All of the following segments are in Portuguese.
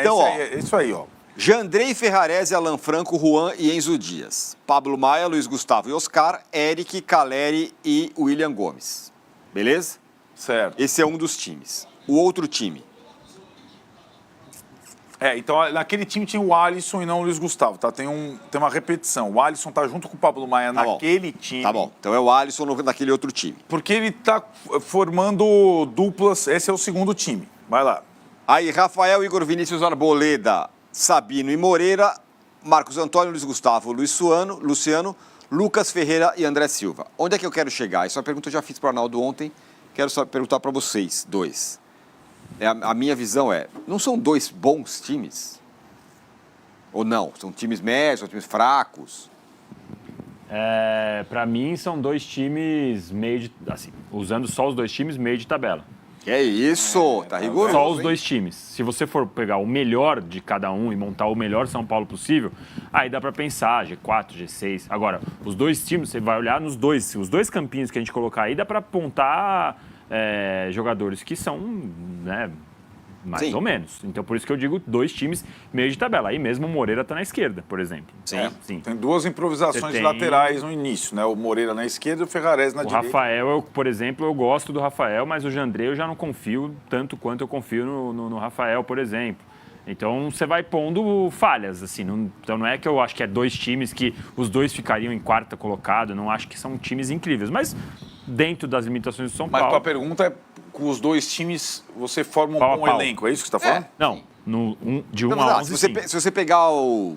Então, ó, é isso aí, ó. Jandrei Ferrarese, Alan Franco, Juan e Enzo Dias. Pablo Maia, Luiz Gustavo e Oscar, Eric, Caleri e William Gomes. Beleza? Certo. Esse é um dos times. O outro time. Então naquele time tinha o Alisson e não o Luiz Gustavo, tá? Tem uma repetição. O Alisson tá junto com o Pablo Maia naquele time. Tá bom. Então é o Alisson naquele outro time. Porque ele tá formando duplas. Esse é o segundo time. Vai lá. Aí, Rafael, Igor Vinícius, Arboleda, Sabino e Moreira, Marcos Antônio, Luiz Gustavo, Luciano, Lucas Ferreira e André Silva. Onde é que eu quero chegar? Essa é uma pergunta que eu já fiz para o Arnaldo ontem. Quero só perguntar para vocês, dois. A minha visão não são dois bons times? Ou não? São times médios, são times fracos? Para mim, são dois times meio de... Assim, usando só os dois times, meio de tabela. É isso, tá rigoroso. Só os dois times. Se você for pegar o melhor de cada um e montar o melhor São Paulo possível, aí dá para pensar G4, G6. Agora, os dois times, você vai olhar nos dois. Os dois campinhos que a gente colocar aí, dá para apontar jogadores que são, né, mais Sim. ou menos. Então, por isso que eu digo dois times meio de tabela. Aí mesmo o Moreira está na esquerda, por exemplo. Sim. Tem duas improvisações laterais no início, né? O Moreira na esquerda e o Ferrarese na direita. O Rafael, por exemplo, eu gosto do Rafael, mas o Jandrei eu já não confio tanto quanto eu confio no Rafael, por exemplo. Então, você vai pondo falhas, assim. Então, não é que eu acho que é dois times que os dois ficariam em quarta colocado. Não acho que são times incríveis. Mas, dentro das limitações do São Paulo... Mas a pergunta é, com os dois times, você forma um bom elenco. É isso que você está falando? Não. De 1 a 11, se você pegar o...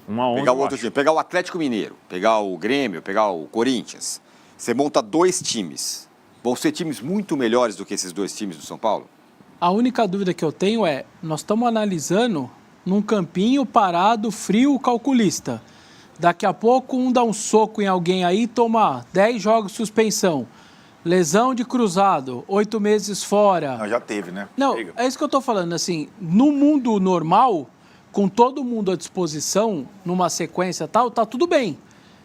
1 a 11, pegar o outro time, pegar o Atlético Mineiro, pegar o Grêmio, pegar o Corinthians, você monta dois times. Vão ser times muito melhores do que esses dois times do São Paulo? A única dúvida que eu tenho nós estamos analisando num campinho parado, frio, calculista. Daqui a pouco um dá um soco em alguém aí e toma 10 jogos de suspensão. Lesão de cruzado, 8 meses fora. Não, já teve, né? Não, é isso que eu estou falando. Assim, no mundo normal, com todo mundo à disposição, numa sequência tal, tá tudo bem.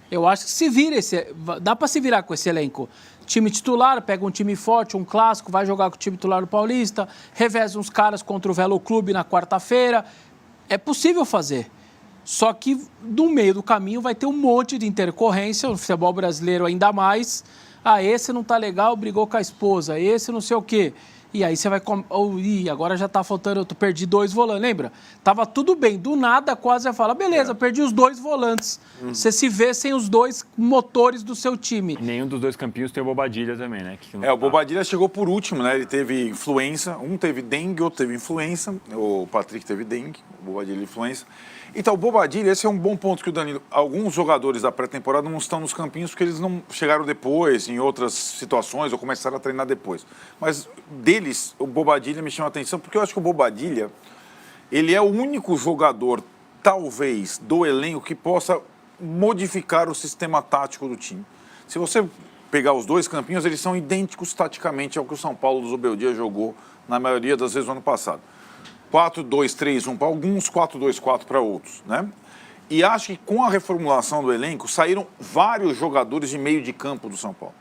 Eu acho que se vira dá para se virar com esse elenco. Time titular, pega um time forte, um clássico, vai jogar com o time titular do Paulista, reveza uns caras contra o Velo Clube na quarta-feira. É possível fazer. Só que no meio do caminho vai ter um monte de intercorrência, o futebol brasileiro ainda mais. Esse não tá legal, brigou com a esposa, esse não sei o quê. E aí você vai... agora já tá faltando, eu perdi 2 volantes, lembra? Tava tudo bem, do nada quase ia falar, beleza, perdi os 2 volantes. Você se vê sem os 2 motores do seu time. E nenhum dos dois campinhos tem o Bobadilha também, né? O Bobadilha chegou por último, né? Ele teve influenza, um teve dengue, outro teve influenza, o Patrick teve dengue, o Bobadilha influenza. Então, o Bobadilha, esse é um bom ponto que o Danilo... Alguns jogadores da pré-temporada não estão nos campinhos porque eles não chegaram depois, em outras situações, ou começaram a treinar depois. Mas deles, o Bobadilha me chama a atenção porque eu acho que o Bobadilha, ele é o único jogador, talvez, do elenco que possa modificar o sistema tático do time. Se você pegar os dois campinhos, eles são idênticos taticamente ao que o São Paulo do Zubeldia jogou na maioria das vezes no ano passado. 4-2-3-1 para alguns, 4-2-4 para outros, né? E acho que com a reformulação do elenco, saíram vários jogadores de meio de campo do São Paulo.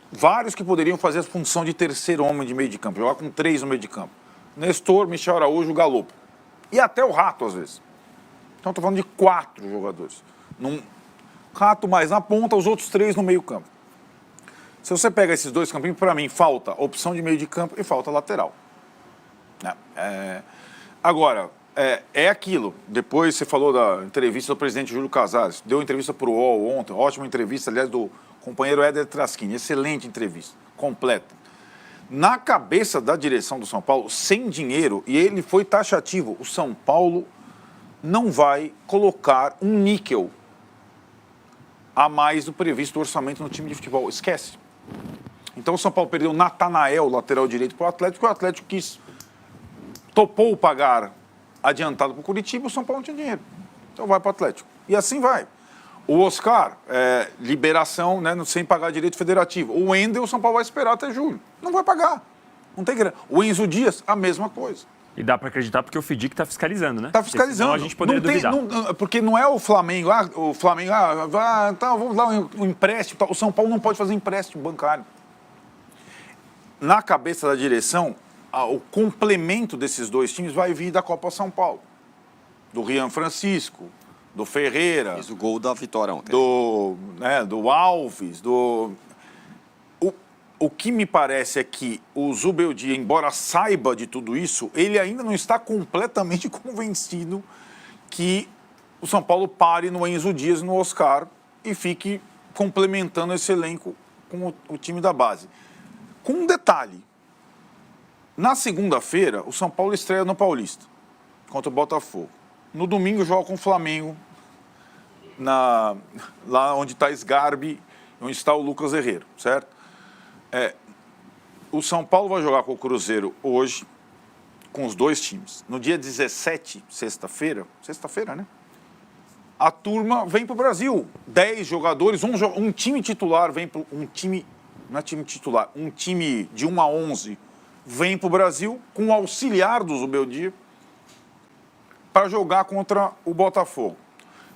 Vários que poderiam fazer a função de terceiro homem de meio de campo, jogar com 3 no meio de campo. Nestor, Michel Araújo, Galopo. E até o Rato, às vezes. Então, estou falando de 4 jogadores. Rato mais na ponta, os outros 3 no meio campo. Se você pega esses 2 campinhos, para mim, falta opção de meio de campo e falta lateral. Agora, é aquilo. Depois você falou da entrevista do presidente Júlio Casares. Deu entrevista para o UOL ontem. Ótima entrevista, aliás, do companheiro Éder Traschini. Excelente entrevista, completa. Na cabeça da direção do São Paulo, sem dinheiro, e ele foi taxativo, o São Paulo não vai colocar um níquel a mais do previsto orçamento no time de futebol. Esquece. Então o São Paulo perdeu Natanael, lateral direito, para o Atlético, e o Atlético topou pagar adiantado para o Curitiba, o São Paulo não tinha dinheiro. Então vai para o Atlético. E assim vai. O Oscar, liberação, né, sem pagar direito federativo. O Wendel, o São Paulo vai esperar até julho. Não vai pagar. Não tem grana. O Enzo Dias, a mesma coisa. E dá para acreditar porque o FIDIC está fiscalizando, né? Está fiscalizando. Senão a gente poderia duvidar. Porque não é o Flamengo, vamos dar um empréstimo. O São Paulo não pode fazer empréstimo bancário. Na cabeça da direção, o complemento desses dois times vai vir da Copa São Paulo. Do Rian Francisco, do Ferreira. Fez o gol da vitória ontem. Do Alves, O que me parece é que o Zubeldia, embora saiba de tudo isso, ele ainda não está completamente convencido que o São Paulo pare no Enzo Dias e no Oscar e fique complementando esse elenco com o time da base. Com um detalhe. Na segunda-feira, o São Paulo estreia no Paulista, contra o Botafogo. No domingo, joga com o Flamengo, lá onde está Sgarbi, onde está o Lucas Herrero, certo? O São Paulo vai jogar com o Cruzeiro hoje, com os dois times. No dia 17, sexta-feira, né? A turma vem para o Brasil. 10 jogadores, um time titular vem para um time, não é time titular, um time de 1 a 11 vem para o Brasil com o auxiliar do Zubeldia para jogar contra o Botafogo.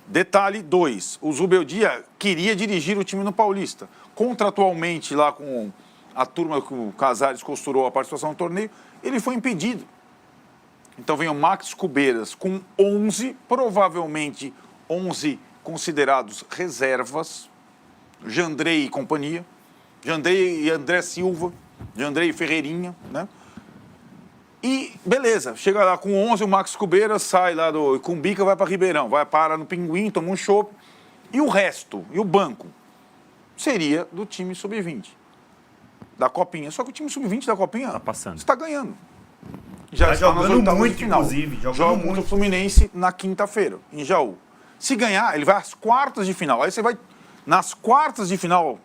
Detalhe 2, o Zubeldia queria dirigir o time no Paulista. Contratualmente, lá com a turma que o Casares costurou a participação no torneio, ele foi impedido. Então vem o Max Cubeiras com 11, provavelmente 11 considerados reservas, Jandrei e companhia, Jandrei e André Silva, Jandrei e Ferreirinha, né? E beleza, chega lá com 11, o Max Cubeiras sai lá do Cumbica, vai para Ribeirão, vai parar no Pinguim, toma um chopp. E o resto, e o banco, seria do time sub-20, da Copinha. Só que o time sub-20 da Copinha está ganhando. Já está nas oitavas de final. Joga contra o Fluminense na quinta-feira, em Jaú. Se ganhar, ele vai às quartas de final. Aí você vai, nas quartas de final,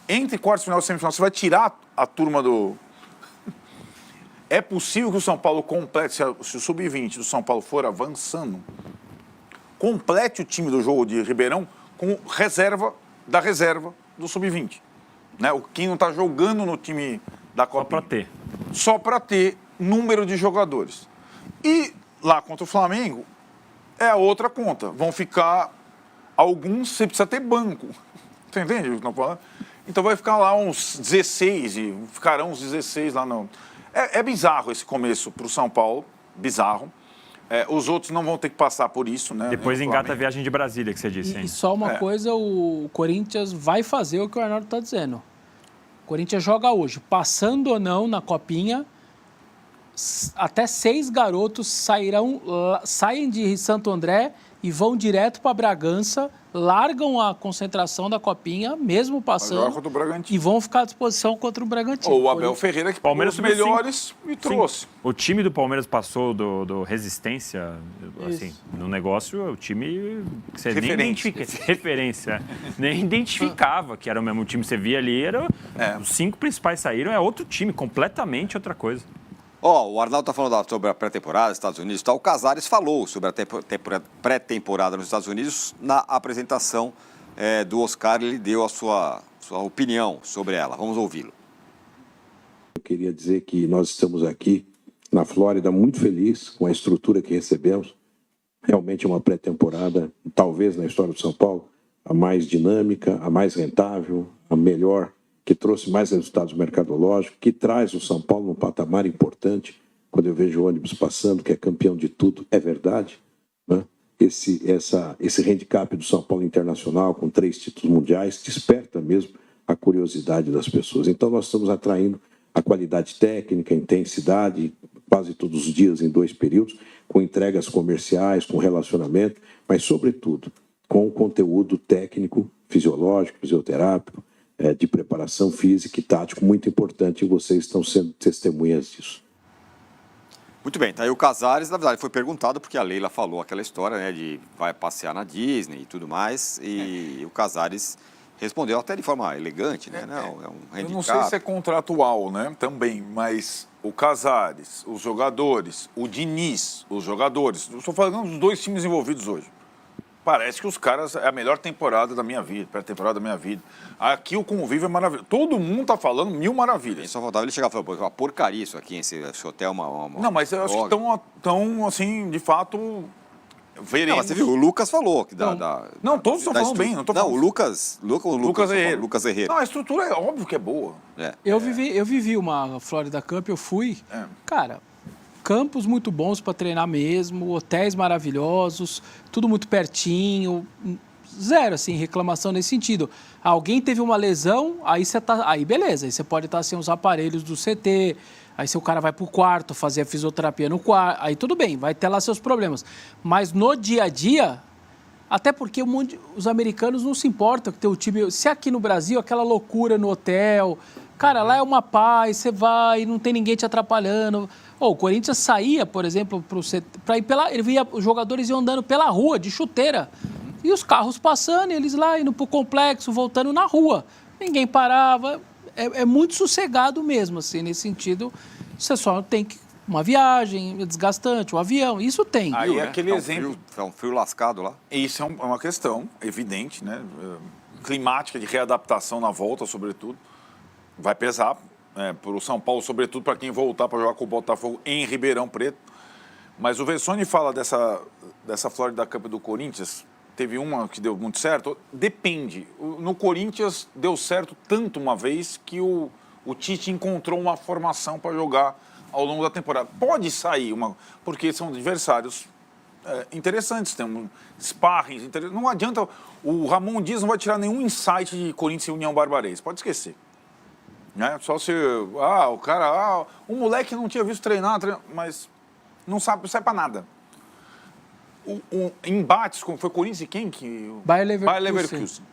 entre quartas de final e semifinal, você vai tirar a turma do... É possível que o São Paulo complete, se o sub-20 do São Paulo for avançando, complete o time do jogo de Ribeirão com reserva da reserva do sub-20. Né? Quem não está jogando no time da Copa. Só para ter número de jogadores. E lá contra o Flamengo, é a outra conta. Vão ficar alguns, você precisa ter banco. Você entende o que eu estou falando? Então vai ficar lá uns 16, e ficarão uns 16 lá no... É bizarro esse começo para o São Paulo, bizarro. Os outros não vão ter que passar por isso, né? Depois engata a viagem de Brasília, que você disse, hein? E só uma coisa, o Corinthians vai fazer o que o Arnaldo está dizendo. O Corinthians joga hoje, passando ou não na Copinha, até 6 garotos saem de Santo André e vão direto para Bragança, largam a concentração da Copinha, mesmo passando, e vão ficar à disposição contra o Bragantino. Ou o Abel Ferreira, que pegou os melhores e trouxe. O time do Palmeiras passou do Resistência, assim, no negócio, o time que você nem identifica, referência, nem identificava que era o mesmo time. Você via ali, os 5 principais saíram, é outro time, completamente outra coisa. O Arnaldo está falando sobre a pré-temporada nos Estados Unidos. O Casares falou sobre a pré-temporada nos Estados Unidos na apresentação do Oscar. Ele deu a sua opinião sobre ela. Vamos ouvi-lo. Eu queria dizer que nós estamos aqui na Flórida muito felizes com a estrutura que recebemos. Realmente é uma pré-temporada, talvez na história do São Paulo, a mais dinâmica, a mais rentável, a melhor, que trouxe mais resultados mercadológicos, que traz o São Paulo num patamar importante. Quando eu vejo o ônibus passando, que é campeão de tudo, é verdade, né? Esse handicap do São Paulo Internacional, com 3 títulos mundiais, desperta mesmo a curiosidade das pessoas. Então, nós estamos atraindo a qualidade técnica, a intensidade, quase todos os dias, em 2 períodos, com entregas comerciais, com relacionamento, mas, sobretudo, com o conteúdo técnico, fisiológico, fisioterápico, de preparação física e tático muito importante, e vocês estão sendo testemunhas disso. Muito bem, tá aí o Casares. Na verdade, foi perguntado porque a Leila falou aquela história, né, de vai passear na Disney e tudo mais, e o Casares respondeu até de forma elegante, né? Não, é um handicap. Eu não sei se é contratual, né, também, mas o Casares, os jogadores, o Diniz, os jogadores, eu estou falando dos 2 times envolvidos hoje. Parece que os caras, é a melhor temporada da minha vida, pré-temporada da minha vida. Aqui o convívio é maravilhoso. Todo mundo tá falando 1000 maravilhas. Só faltava ele chegar e falar, pô, uma porcaria isso aqui, esse hotel é uma Não, mas eu acho que estão, assim, de fato, veremos. Não, mas você viu, o Lucas falou que Não, todos estão falando bem. Não, o Lucas Herrero. Lucas Herrero. Não, a estrutura é óbvio que é boa. Eu vivi uma Florida Cup, eu fui. Cara, campos muito bons para treinar mesmo, hotéis maravilhosos, tudo muito pertinho. Zero, assim, reclamação nesse sentido. Alguém teve uma lesão, aí beleza, aí você pode estar sem os aparelhos do CT, aí seu cara vai pro quarto fazer a fisioterapia no quarto, aí tudo bem, vai ter lá seus problemas. Mas no dia a dia, até porque os americanos não se importam que tem o time... Se aqui no Brasil, aquela loucura no hotel, cara, lá é uma paz, você vai, não tem ninguém te atrapalhando. O Corinthians saía, por exemplo, para ir os jogadores iam andando pela rua, de chuteira. E os carros passando, e eles lá indo pro complexo, voltando na rua. Ninguém parava. É muito sossegado mesmo, assim, nesse sentido. Você só tem que... Uma viagem desgastante, um avião, isso tem. Aí aquele exemplo... É um frio lascado lá. Isso é uma questão evidente, né? Climática, de readaptação na volta, sobretudo. Vai pesar para o São Paulo, sobretudo para quem voltar para jogar com o Botafogo em Ribeirão Preto. Mas o Vessone fala dessa Florida Cup do Corinthians... Teve uma que deu muito certo. Depende. No Corinthians deu certo tanto uma vez que o Tite encontrou uma formação para jogar ao longo da temporada. Pode sair, porque são adversários interessantes. Tem um sparring. Não adianta. O Ramon Dias não vai tirar nenhum insight de Corinthians e União Barbarense. Pode esquecer. Né? Só se... o cara... o moleque não tinha visto treinar, mas não sabe para nada. Embates, como foi Corinthians e quem? Bayer Leverkusen.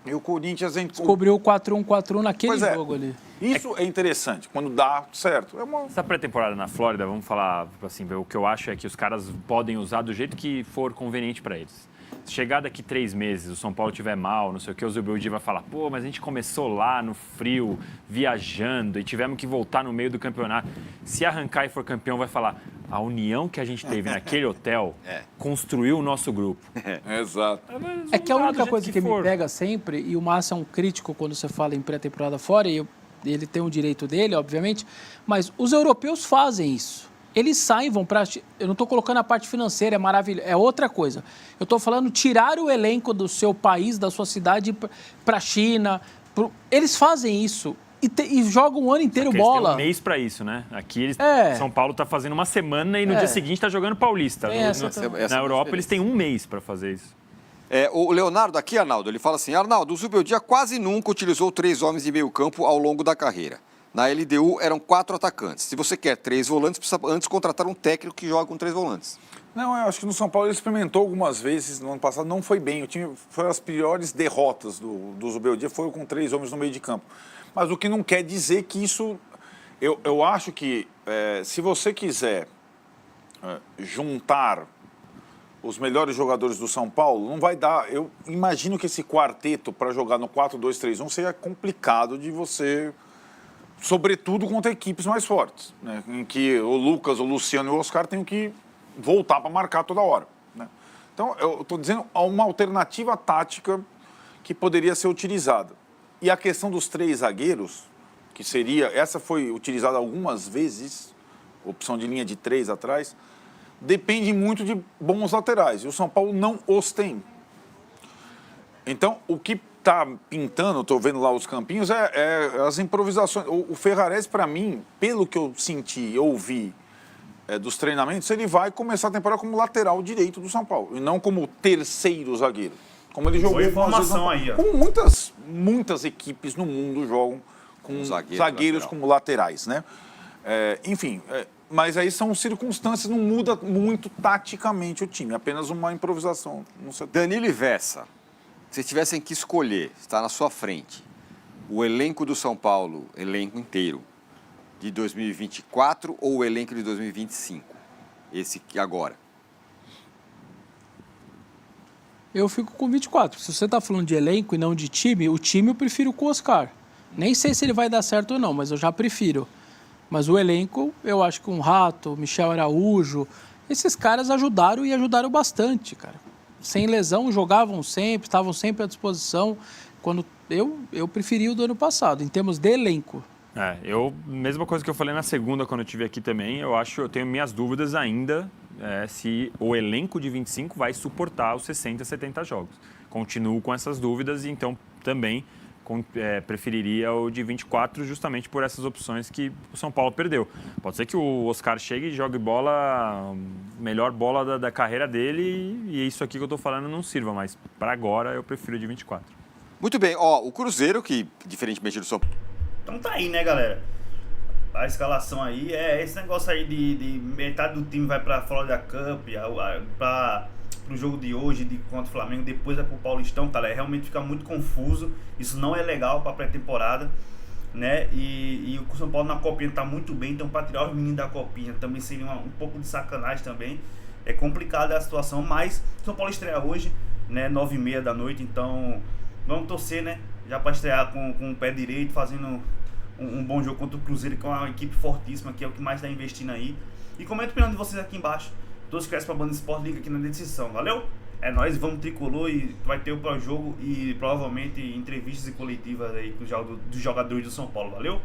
E o Corinthians... Descobriu o 4-1-4-1 naquele jogo ali. Isso é interessante, quando dá certo. Essa pré-temporada na Flórida, vamos falar assim, o que eu acho é que os caras podem usar do jeito que for conveniente para eles. Se chegar daqui 3 meses, o São Paulo estiver mal, não sei o que, o Zubeldia vai falar, pô, mas a gente começou lá no frio, viajando, e tivemos que voltar no meio do campeonato. Se arrancar e for campeão, vai falar, a união que a gente teve naquele hotel construiu o nosso grupo. Exato. É que a única coisa que me pega sempre, e o Márcio é um crítico quando você fala em pré-temporada fora, e ele tem o direito dele, obviamente, mas os europeus fazem isso. Eles saem, vão para... Eu não estou colocando a parte financeira, é maravilhoso, é outra coisa. Eu estou falando tirar o elenco do seu país, da sua cidade, para a China. Eles fazem isso e jogam o ano inteiro bola. Tem um mês para isso, né? Aqui São Paulo está fazendo uma semana e no dia seguinte está jogando Paulista. Na Europa eles têm um mês para fazer isso. O Leonardo aqui, Arnaldo, ele fala assim, Arnaldo, o Zubeldia quase nunca utilizou 3 homens de meio campo ao longo da carreira. Na LDU eram 4 atacantes. Se você quer 3 volantes, precisa antes contratar um técnico que joga com 3 volantes. Não, eu acho que no São Paulo ele experimentou algumas vezes, no ano passado não foi bem. O time foi as piores derrotas do Zubeldia, foi com 3 homens no meio de campo. Mas o que não quer dizer que isso... Eu acho que se você quiser juntar os melhores jogadores do São Paulo, não vai dar... Eu imagino que esse quarteto para jogar no 4-2-3-1 seja complicado de você... Sobretudo contra equipes mais fortes, né? Em que o Lucas, o Luciano e o Oscar têm que voltar para marcar toda hora. Né? Então, eu estou dizendo uma alternativa tática que poderia ser utilizada. E a questão dos 3 zagueiros, que seria... Essa foi utilizada algumas vezes, opção de linha de 3 atrás, depende muito de bons laterais. E o São Paulo não os tem. Então, o que está pintando, estou vendo lá os campinhos, as improvisações. O Ferrarese, para mim, pelo que eu senti e ouvi dos treinamentos, ele vai começar a temporada como lateral direito do São Paulo, e não como terceiro zagueiro. Como ele jogou como muitas equipes no mundo jogam com zagueiros como laterais, né? Enfim, mas aí são circunstâncias, não muda muito taticamente o time, apenas uma improvisação. Danilo e Vessa, se tivessem que escolher, está na sua frente, o elenco do São Paulo, elenco inteiro, de 2024 ou o elenco de 2025? Esse que agora. Eu fico com 24. Se você está falando de elenco e não de time, o time eu prefiro com o Oscar. Nem sei se ele vai dar certo ou não, mas eu já prefiro. Mas o elenco, eu acho que um Rato, Michel Araújo, esses caras ajudaram e ajudaram bastante, cara. Sem lesão, jogavam sempre, estavam sempre à disposição. Quando eu preferi o do ano passado, em termos de elenco. Mesma coisa que eu falei na segunda, quando eu estive aqui também, eu tenho minhas dúvidas ainda se o elenco de 25 vai suportar os 60, 70 jogos. Continuo com essas dúvidas e então também preferiria o de 24 justamente por essas opções que o São Paulo perdeu. Pode ser que o Oscar chegue e jogue melhor bola da carreira dele e isso aqui que eu estou falando não sirva, mas para agora eu prefiro o de 24. Muito bem, ó, o Cruzeiro, que diferentemente do São Paulo... Então tá aí, né, galera? A escalação aí esse negócio aí de metade do time vai pra Florida Cup, pro jogo de hoje contra o Flamengo, depois é pro Paulistão, cara, realmente fica muito confuso, isso não é legal pra pré-temporada, né, e o São Paulo na Copinha tá muito bem, então pra tirar os meninos da Copinha também seria um pouco de sacanagem também, é complicada a situação, mas o São Paulo estreia hoje, né, 9h30 da noite, então vamos torcer, né, já pra estrear com o pé direito, fazendo um bom jogo contra o Cruzeiro, que é uma equipe fortíssima, que é o que mais está investindo aí. E comenta o opinião de vocês aqui embaixo. Todos crescem para a Band Sport, liga aqui na descrição. Valeu? É nóis, vamos tricolor e vai ter o pré-jogo e provavelmente entrevistas e coletivas aí dos jogadores do São Paulo. Valeu?